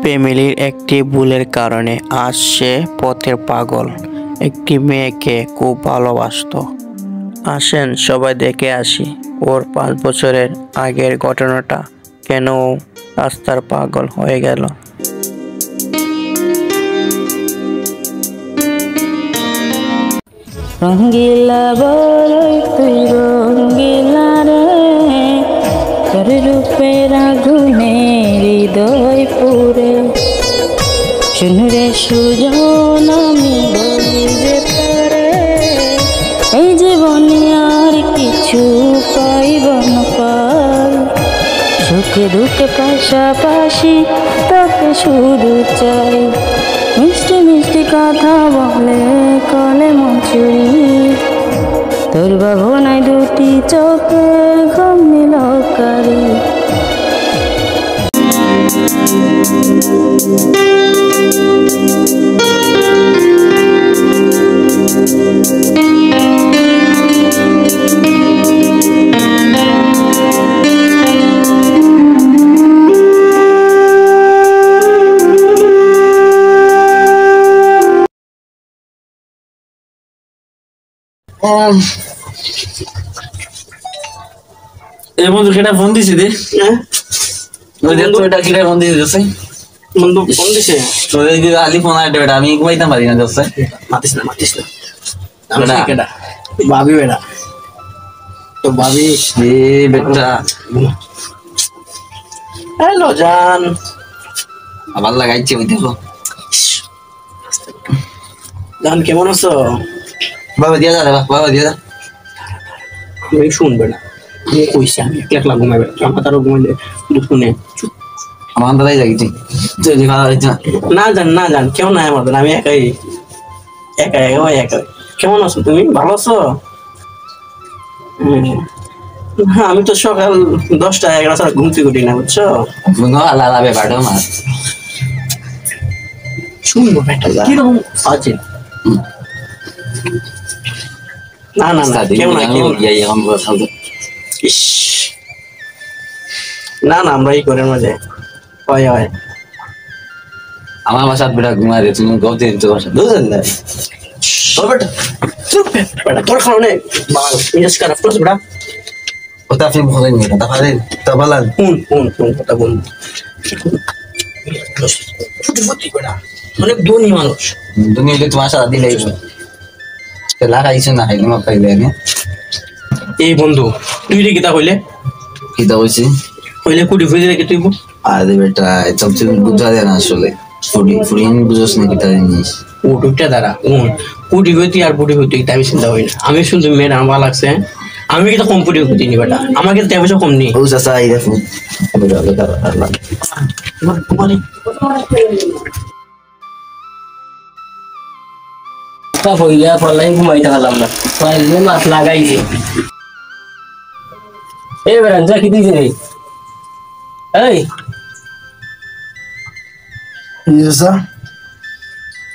ফ্যামিলির একটি ভুলের কারণে আজ সে পথের পাগল। একটি মেয়েকে খুব ভালোবাসতো। আসেন সবাই দেখে আসি ওর 5 বছরের আগের ঘটনাটা, কেন ও রাস্তার পাগল হয়ে গেল। রঙ্গিলা বড়ই তুই রঙ্গিলা রে, তোর রূপের আগুনে হৃদয় পুরে। শুনরে সুজন আমি বলি যে তোরে, এই জীবনে আর কিছু পাইব না পাই। সুখে দুঃখে পাশাপাশি তোকে শুধু চাই। মিষ্টি মিষ্টি কথা বলে কলে মচুরি, তোর ভাবনায় দুটি চোখে ঘুম মিলকারি। এই বন্ধু কেটা ফোন দিছি দে। ওই যে তো এটা কিরা ফোন দিছে বন্ধু, ফোন দিছে তো এই যে আলি ফোন আইতে বেটা, আমি কইতাম পারি না দোস্ত। মাতিস না আমি কেটা ভাবি বেটা, তো ভাবি এ বেটা হ্যালো জান, আবার লাগাইছে ওই দেখো। জান কেমন আছো? বাবা দিয়া যা, বাবা দিয়া যা। আমি শুনবে না, আমি কইছি আমি একলা ঘুমাইবে, আমার তারও ঘুমাইলে শুনে আমার দাদাই জাগিছি। না জান কেউ নাই আমাদের, আমি একাই একা। কেমন আছো তুমি? ভালো আছো? হ্যাঁ, আমি তো সকাল 10টা 11টা ছাড়া ঘুম থেকে উঠি না, বুঝছো? শুনবো বেটা কিরকম আছে? না কেউ না আমরা এই করে মাঝে হয় আমার বাসাত বেটা ঘুমাই রে, তুমি গৌতে দিতে বাসা বুঝলেন না? তোর কারণে খারাপ করছে বেটা। ওটা আপনি বলেন কথা পারেন তা বলেন। কোন কথা বলুন? অনেক ধনী মানুষ, দুনিয়াতে তোমার সারা দিলে লাগাইছো না খাইলে মা পাইলে। এই বন্ধু তুই রে কিতা কইলে? কিতা কইছি কইলে কুটি ফুজে রেখে তুই? আরে বেটা সবচেয়ে বুঝা যায় না আসলে, ফুরিন বুঝছ না কিতা জিনিস। ও টুকটা দাঁড়া কুটি ফুটি আর পুটি ফুটি আমি চিন্তা করি না। আমি শুনছি মেয়ের আমার ভালো লাগছে, আমি কিন্তু কম পুটি ফুটি নি বেটা, আমাকে তো পয়সা কম নেই। ও চাচা এই দেখো হইয়া পড়লাই ঘুমাইতে পারলাম না, মাছ লাগাইছে। এই বেড়ান যা কি দিয়েছে রে? এই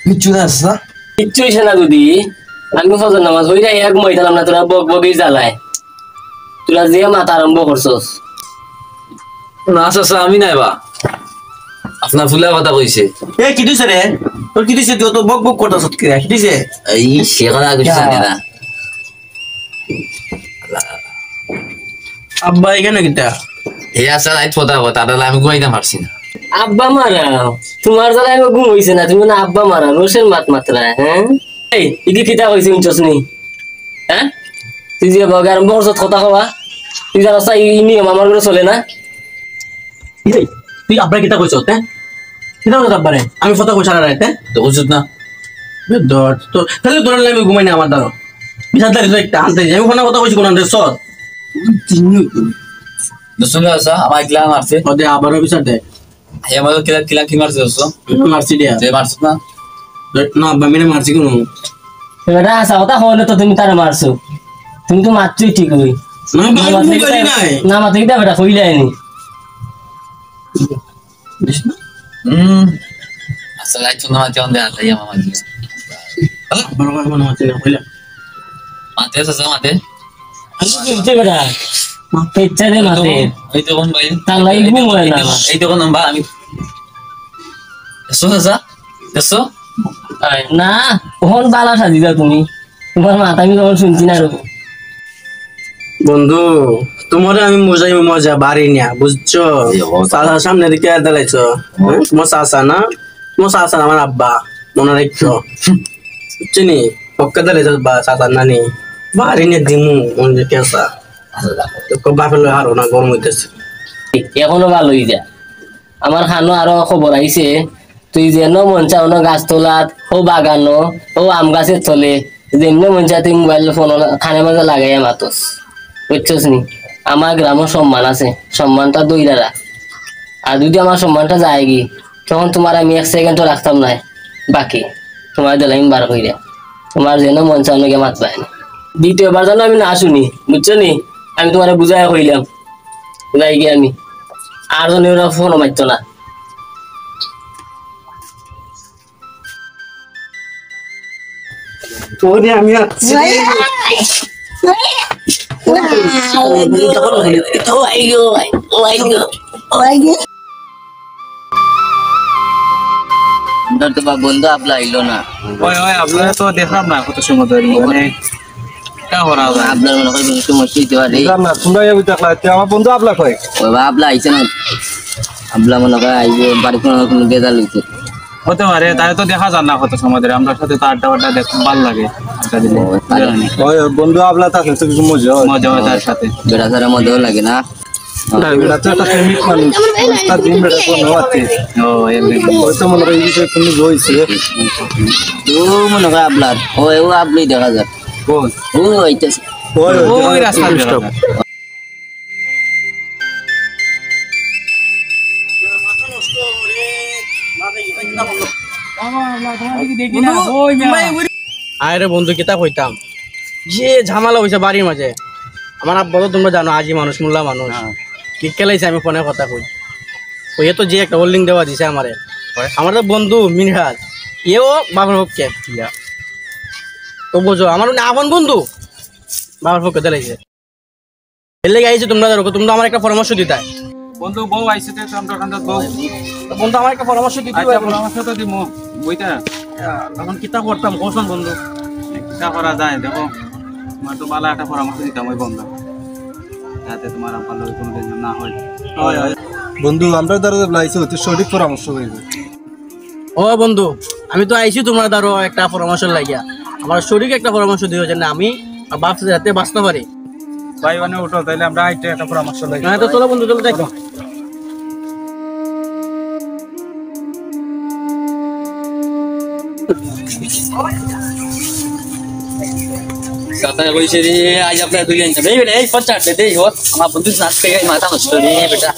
কিচ্ছু না কিচ্ছু হইছে না যদি আমি ফজর নামাজ হইয়া ঘুমাইতাম না, তোরা বক বগি জ্বালায়, তোরা যে মাথা আরম্ভ করছস। না চাচা আমি নাই বা, আপনার ফুলা কথা কইছে। এ কি দিছে রে? তোর কি দিছে? তুই তো বক বক করতাছ কি রে? কি দিছে? এই শেখানা কিছু জানি না। আব্বা এখানে কিটা? এই আসা রাত কথা কথা দাদা আমি ঘুমাইতাম পারছি না। আব্বা মারা তোমার জ্বালায় আমি ঘুম হইছে না, তুমি না আব্বা মারা রোশের মাত্রা। হ্যাঁ এই ইদি কিতা কইছে শুনছস নি? হ্যাঁ তুই যে বগ আরম্ভ করছস কথা কওয়া, তুই জানাস এই নিয়ম আমার ঘরে চলে না। তুই আব্বা কিতা কইছস? হ্যাঁ কিতা কইছস আব্বারে? আমি কথা কইছ না রাতে তো কইছস না দর তো তাহলে তোর লাগি ঘুমাই না আমার দাও বিশাল দাঁড়িয়ে একটা আনতে আমি ফোনে কথা কইছি কোন আনতে সর দোসলে আসা আমার গ্লা মারছে ওদে আবারও বিচার দে। এই আমাদের কিলা কি মারছে দোস? মারছি দিয়া যে মারছ না না আব্বা মেরে মারছি কোন এটা আসা কথা হলে তো তুমি তারে মারছো, তুমি তো মারছই ঠিক হই না বাবু বলি নাই না মাতে কিটা বেটা কইলাইনি বিষ্ণু আসলে আইতো না জান দে আলাইয়া মামা জি বড় মনে হচ্ছে না কইলা মাতে সাসা মাতে আইতো বেটা মাতে ইচ্ছা দে মাতে এই তো কোন ভাই তালাই ঘুম হয় না এই তো কোন বা আমি চাচা দেখছো না কখন বালা সাজি দাও তুমি তোমার মাথা আমি কখন শুনছি না রকম বন্ধু তোমার আমি মজা বাড়ি না বুঝছো চাচার সামনে দিকে দাঁড়াইছো তোমার চাচা না আমার আব্বা মনে রাখছো বুঝছো নি পক্ষে দাঁড়াইছো চাচার নানি বাড়ি নিয়ে দিমু মনে কেসা বাপের হারো না গরম হইতেছে এখনো ভালোই যা আমার খানো আরো খবর আইছে তুই যেন মন চাও না গাছ তোলাত ও বাগানো ও আম গাছের তলে যেমনি মন চা তুই মোবাইল ফোন খানে মাঝে লাগাইয়া মাতস বুঝছস নি আমার গ্রামের সম্মান আছে সম্মানটা দইরা রাখ আর যদি আমার সম্মানটা যায় কি তখন তোমার আমি 1 সেকেন্ডও রাখতাম না বাকি তোমার দিলাম বার কইরা তোমার যেন মন চাও না মাত পায় না দ্বিতীয়বার যেন আমি না শুনি বুঝছো নি আমি তোমার বুঝাই কইলাম যাই গিয়ে আমি আর জনের ফোনও মারতো না তোরে আমি আছি বন্ধু আপলা আইলো না আপনারা তো দেখলাম না কত সময় ধরে মানে আপনার মনে করেন সময় দিতে পারে আমার বন্ধু আপলা কয় ওই আপলা আইছে না আপলা মনে করে আইবো বাড়ি কোনো বেজাল হইছে হতে পারে তাই তো দেখা যান না কত সময় ধরে আমরা সাথে তো আড্ডা দেখতে ভালো লাগে আড্ডা দিলে বন্ধু আপলা থাকলে তো কিছু মজা হয় মজা হয় তার সাথে বেড়া সারা মজাও লাগে না এটা তো একটা প্রেমিক মানুষ তার দিন বেড়া কোনো আছে ও হয়তো মনে হয় এই বিষয়ে কোনো হয়েছে ও মনে করে আপলার ও আপনি দেখা যাক কোন ও হইতেছে ওই রাস্তা আরে বন্ধু কিতা কইতাম যে ঝামেলা হয়েছে বাড়ির মাঝে আমার আব্বা তো তোমরা জানো আজি মানুষ মোল্লা মানুষ খেলাইছে আমি ফোনে কথা কই ওই তো যে একটা হোল্ডিং দেওয়া দিছে আমারে আমার তো বন্ধু মিনহাজ এও বাবার পক্ষে তো বোঝো আমার আপন বন্ধু বাবার পক্ষে দিলাইছে এর লেগে আইছে তোমরা ধরো তোমরা আমার একটা পরামর্শ দিতাই বন্ধু বউ আইছে তো আমরা কান্দা বউ বন্ধু আমার একটা পরামর্শ দিতে পরামর্শ তো দিমু বইটা এখন কিতা করতাম কোন বন্ধু কিতা করা যায় দেখো তোমার তো ভালো একটা পরামর্শ দিতাম ওই বন্ধু যাতে তোমার আমার লগে কোনো টেনশন না হয় বন্ধু আমরা দ্বারা লাইছে হতে সঠিক পরামর্শ হইবে ও বন্ধু আমি তো আইছি তোমার দ্বারা একটা পরামর্শ লাগিয়া আমার শরীরকে একটা পরামর্শ দিও যে আমি বাপ যাতে বাঁচতে পারি ভাই মানে উঠো তাইলে আমরা আইতে একটা পরামর্শ লাগি হ্যাঁ তো চলো বন্ধু চলো দেখো কথা কইছে রে আজ আপনার দুই আনছে এই বেটা এই 50 দে হো আমার বন্ধু নাচ পেয়ে মাথা নষ্ট রে বেটা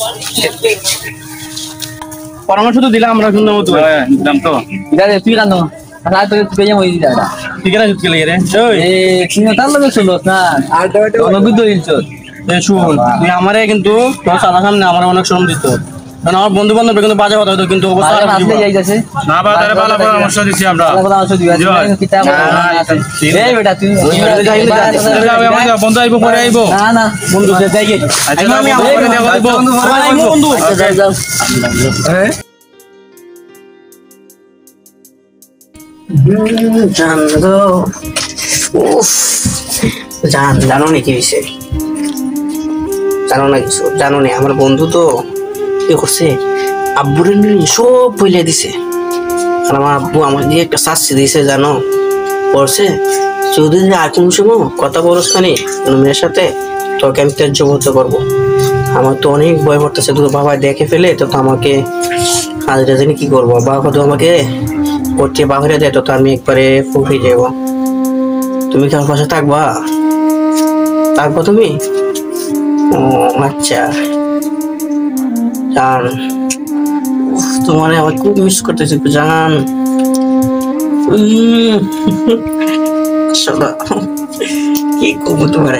পরামর্শ তো দিলাম আমরা শুনলাম তো দিলাম তো এটা তুই কানো আর তো তুই যাই মই দিডা ঠিক আছে চুটকে লাগে রে এ তুমি তার লগে চলো না আর দাওটা অনুবিদ হইছ এই শুন তুই আমারে কিন্তু তোর সাদা সামনে আমার অনেক শ্রম দিত কারণ আমার বন্ধু বান্ধব কিন্তু বাজে কথা হতো কিন্তু অবস্থা খারাপ আসলে যাই যাচ্ছে না বা তারে ভালো পরামর্শ দিছি আমরা ভালো পরামর্শ দিবা কিতাব এই বেটা তুই বন্ধু আইবো পরে আইবো না না বন্ধু যাই গে আমি বন্ধু যাই যাও জানো নাকি বিষয় জানো না কিছু জানো না আমার বন্ধু তো কি করছে আব্বুরে সব বইলে দিছে আর আমার আব্বু আমার দিয়ে একটা শাস্তি দিয়েছে জানো করছে যদি আর কোন সময় কথা বলস না কোনো মেয়ের সাথে তোকে আমি ত্যায্যবদ্ধ করবো আমার তো অনেক ভয় করতেছে তোর বাবা দেখে ফেলে তো আমাকে হাজরা জানি কি করবো বাবা তো আমাকে করছে বাহিরে দেয় তো আমি একবারে ফুফে যাব তুমি কি আমার পাশে থাকবা থাকবো তুমি ও আচ্ছা জান তোমার আমার খুব মিস করতেছি জান কি করবো তোমার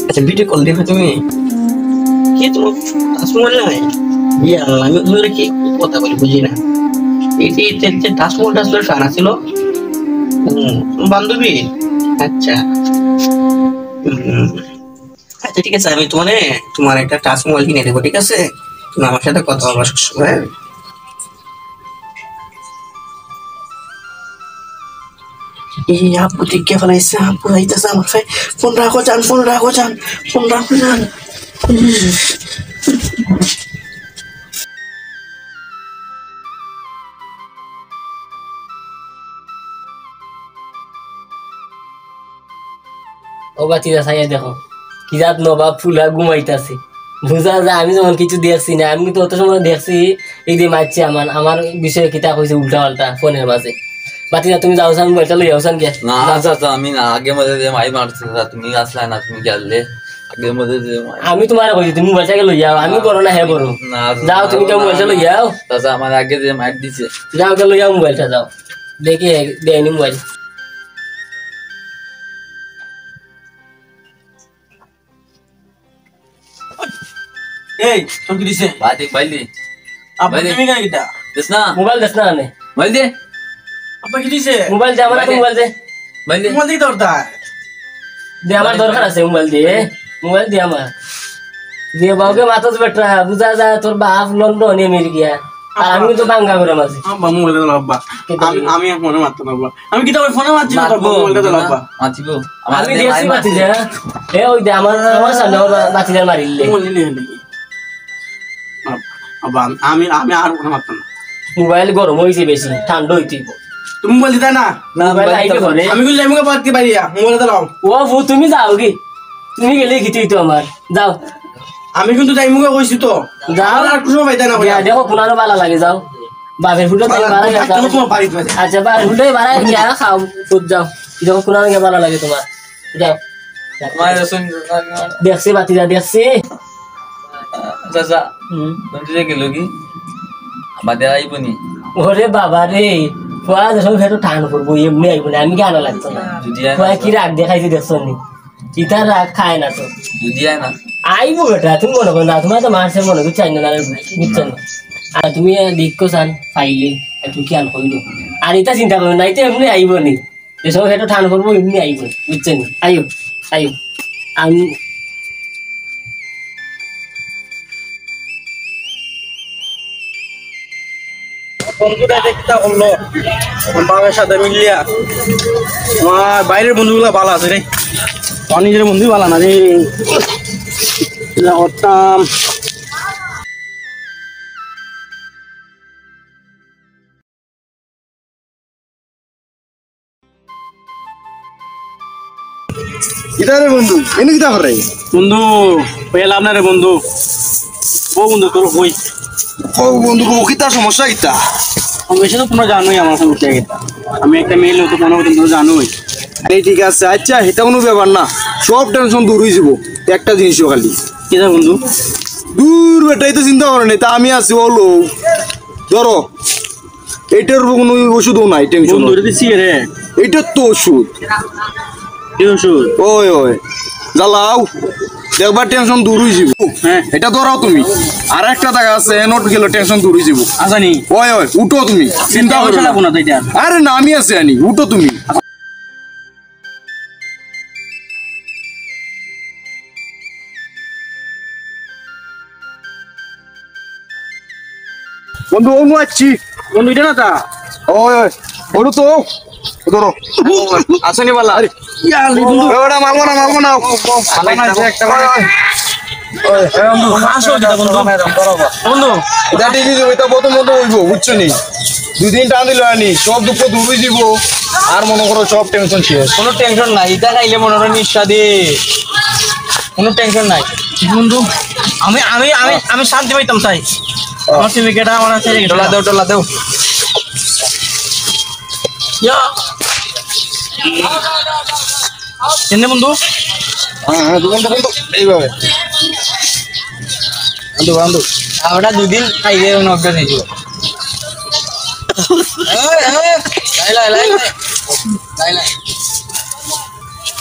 আচ্ছা ভিডিও কল দেখো তুমি কি তোমার তাজমহল নাই ইয়া আমি তোমার কি কথা বলি বুঝি না এটি তাজমহলটা আসলে সারা ছিল বান্ধবী আচ্ছা আচ্ছা ঠিক আছে আমি তোমার একটা টাচ মোবাইল কিনে দেবো ঠিক আছে না আমার সাথে কথা বলবা সবসময়। এই আপু টিকে ফেলাইছে, আপু আইতেছে আমার ভাই। ফোন রাখো যান, ফোন রাখো যান, ফোন রাখো যান। ও বাতিরা চাইয়া দেখো কি জাত নবাব ফুলা ঘুমাইতাছে, বুঝা যায় আমি যখন কিছু দেখছি না। আমি তো অত সময় দেখছি এই দিয়ে মারছি আমার বিষয়ে কিতা কইছে উল্টা পাল্টা ফোনের মাঝে। বাতিরা তুমি যাও সান মোবাইলটা লই যাওসান কে? না চাচা আমি না, আগে মধ্যে যে মাই মারছি তুমি আসলে না, তুমি গেলে আগের মধ্যে যে আমি তোমার কইছি তুমি মোবাইলটাকে লই যাও, আমি বড় না হে বড়। যাও তুমি কে মোবাইলটা লই যাও। চাচা আমার আগে যে মার দিছে, যাও কে লই যাও মোবাইলটা, যাও দেখি দেয়নি মোবাইল। এই তোর কি দিছে? বাদি বাইলি আপু তুমি কেন কিটা? দেখ না মোবাইল দেখ না নে, বাইল দে, আপু কি দিছে? মোবাইল দে আমার, মোবাইল দে, বাইল দে। মোবাইল দিতে দরতা দে আমার দরকার আছে মোবাইল দে, মোবাইল দে আমার। দিয়ে বাবুকে মাথা বেটা বুঝা যায় তোর বাপ লন্ডন আমেরিকা আর আমি তো বাঙ্গা করে মাঝে। আব্বা মোবাইল দাও আব্বা। আমি ফোনে মারতে না আব্বা, আমি কি তোমার ফোনে মারছি না? আব্বা মোবাইলটা দাও আব্বা। মাতিবো আমি দেখছি বাতি যা এ ওই দে আমার সামনে বাতি যা মারিলে মোবাইল নিয়ে নে আব্বা। আমি আমি আর ফোনে মারতাম না। মোবাইল গরম হইছে বেশি, ঠান্ডা হইতে তুমি মোবাইল দিতা না? মোবাইল আইবে ঘরে। আমি কইলে আমি পারতে পারিয়া মোবাইলটা দাও। ও বউ তুমি যাও কি? তুমি গেলে গিতে তো আমার যাও। আমি কিন্তু যাই মুখে কইছি তো, যাও আর কিছু পাইতা না কইয়া। দেখো কোনারও ভালো লাগে, যাও বাপের ফুটো দিয়ে বাড়া গিয়া যাও। তোমার বাড়িতে আছে। আচ্ছা বাপের ফুটো বাড়া গিয়া খাও খুদ যাও, দেখো কোনারও গিয়া ভালো লাগে তোমার, যাও। মাই রসুন দেখছি বাতি যা দেখছি। চাচা তুমি যে গেল কি আমাদের আইবনি ওরে বাবা রে, ফুয়া যখন ফেটো ঠান করবো এমনি আইব না, আমি কি আনা লাগতো না। যদি ফুয়া কি রাগ দেখাইছে দেখছো নি? ইতার রাগ খায় না তো, যদি আয় না আইবো বেটা। তুমি মনে করো না, তোমার তো মারছে মনে করছো চাই না, বুঝছো না? আর তুমি দেখো চান পাইলে তুমি কি আন করিল আর এটা চিন্তা করো না, এটা এমনি আইব নি। যে সময় ফেটো ঠান করবো এমনি আইব, বুঝছো নি? আইও আইও আমি বন্ধুরা দেখতে বললো বাবার সাথে মিলিয়া আমার বাইরের বন্ধুগুলো ভালো আছে রে, আমার নিজের বন্ধু ভালো না রে। করতাম কিতারে বন্ধু এনে কিতা করে বন্ধু পেলাম না রে বন্ধু। ও বন্ধু তোর কই ও বন্ধু কো কিতা সমস্যা কিতা বেশি তো তোমরা জানোই আমার সমস্যা কিতা। আমি একটা মেয়ে লোক মনে করতাম, তোমরা জানোই। আরে ঠিক আছে, আচ্ছা এটা কোনো ব্যাপার না, সব টেনশন দূর হয়ে যাব। একটা জিনিস খালি কি যা বন্ধু? দূর বেটাই তো চিন্তা করে নাই, তা আমি আছি বলো। ধরো এটার কোনো ওষুধও নাই, টেনশন বন্ধু এটা দিচ্ছি রে, এইটার তো ওষুধ। কি ওষুধ? ওই ওই জ্বালাও দেখবার টেনশন দূর হয়ে যাব। হ্যাঁ এটা ধরাও তুমি। আর একটা জায়গা আছে নোট গেলে টেনশন দূর হয়ে যাব। আসানি ওই ওই উঠো তুমি, চিন্তা করো না। লাগবো না তো এটা। আরে না আমি আছি আনি, উঠো তুমি। বন্ধু ও আছি বন্ধু এটা না তা ওই ওই ওরু তো ধরো আসেনি বালা। আরে ইয়ালি বন্ধু ওটা মারবো না মারবো না একটা বন্ধু আসো এটা বন্ধু। বন্ধু এটা ঠিকই যাবো, এটা প্রথম মতো হইব বুঝছো নি। 2 দিন টান দিল আনি সব দুঃখ দূর হয়ে যাব। আর মনে করো সব টেনশন শেষ। কোনো টেনশন নাই, এটা খাইলে মনে হয় নিঃস্বাদে, কোনো টেনশন নাই বন্ধু। আমি আমি আমি আমি শান্তি পাইতাম চাই। আমার সিমিকেটা আমার আছে, ডলা দেও কেনে বন্ধু? হ্যাঁ হ্যাঁ বন্ধু বন্ধু এইভাবে বন্ধু বন্ধু ওটা 2 দিন খাইলে নগদ হয়ে যাবে।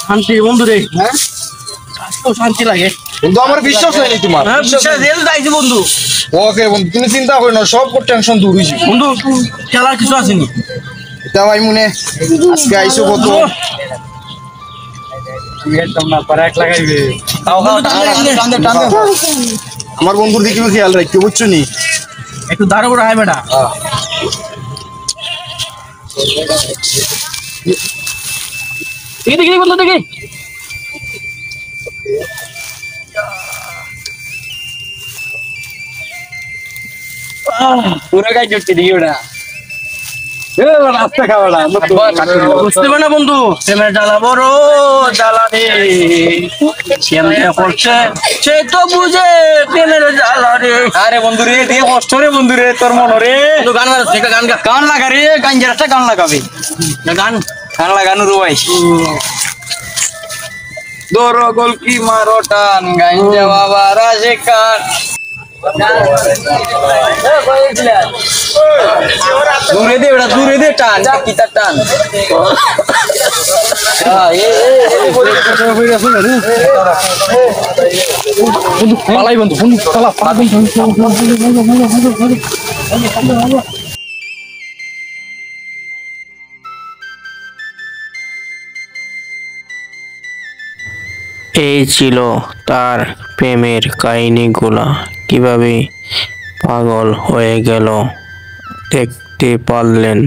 শান্তি বন্ধু রে, হ্যাঁ শান্তি লাগে বন্ধু। আমার বিশ্বাস হয়নি তোমার। যাইছি বন্ধু। ওকে বন্ধু তুমি চিন্তা করো না, সব টেনশন দূর হয়ে যাবে। বন্ধু খেলার কিছু আসেনি এটা ভাই মনে আজকে আইসো কত একদম না, পরে এক লাগাইবে। আমার বন্ধুর দিকে খেয়াল রাখতে বুঝছো নি একটু দাঁড়ো করে আয় বেটা দেখি দেখি বন্ধু দেখি পুরা গাই জুটছে দেখি ওটা রাস্তা খাওয়াটা বুঝতে পারে না বন্ধু প্রেমের জ্বালা বড় জ্বালা রে কেমনে করছে সে তো বুঝে প্রেমের জ্বালা রে আরে বন্ধু রে দিয়ে কষ্ট রে বন্ধু রে তোর মন রে গান গাচ্ছে গান গান লাগা রে গান যেটা গান লাগাবে গান গান লাগানো রে ভাই দোরো গোল কি মারো টান গাঞ্জা বাবা রাজে কান দূরে দে টান কিতা টান পালাই বন্ধু এই ছিল তার প্রেমের কাহিনীগুলা, কিভাবে পাগল হয়ে গেল দেখতে পারলেন।